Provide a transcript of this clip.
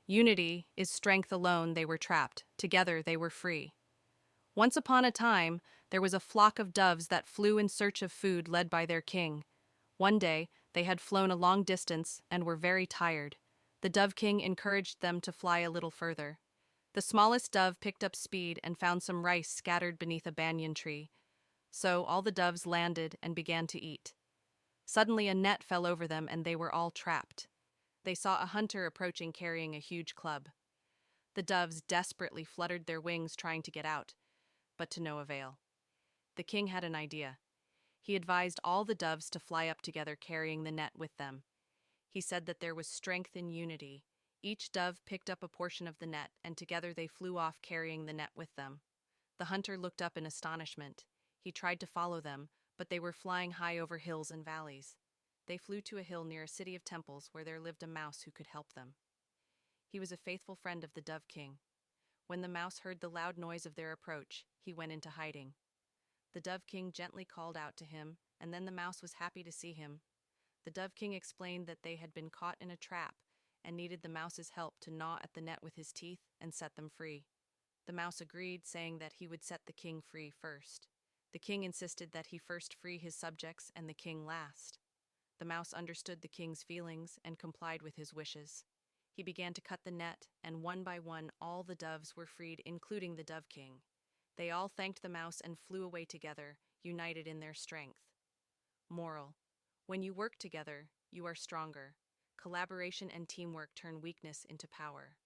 Unity is strength alone, they were trapped. Together they were free. Once upon a time, there was a flock of doves that flew in search of food led by their king. One day, they had flown a long distance and were very tired. The Dove King encouraged them to fly a little further. The smallest dove picked up speed and found some rice scattered beneath a banyan tree. So all the doves landed and began to eat. Suddenly a net fell over them and they were all trapped. They saw a hunter approaching carrying a huge club. The doves desperately fluttered their wings trying to get out, but to no avail. The king had an idea. He advised all the doves to fly up together carrying the net with them. He said that there was strength in unity. Each dove picked up a portion of the net, and together they flew off carrying the net with them. The hunter looked up in astonishment. He tried to follow them, but they were flying high over hills and valleys. They flew to a hill near a city of temples where there lived a mouse who could help them. He was a faithful friend of the Dove King. When the mouse heard the loud noise of their approach, he went into hiding. The Dove King gently called out to him, and then the mouse was happy to see him. The Dove King explained that they had been caught in a trap and needed the mouse's help to gnaw at the net with his teeth and set them free. The mouse agreed, saying that he would set the king free first. The king insisted that he first free his subjects and the king last. The mouse understood the king's feelings and complied with his wishes. He began to cut the net, and one by one all the doves were freed, including the Dove King. They all thanked the mouse and flew away together, united in their strength. Moral: when you work together, you are stronger. Collaboration and teamwork turn weakness into power.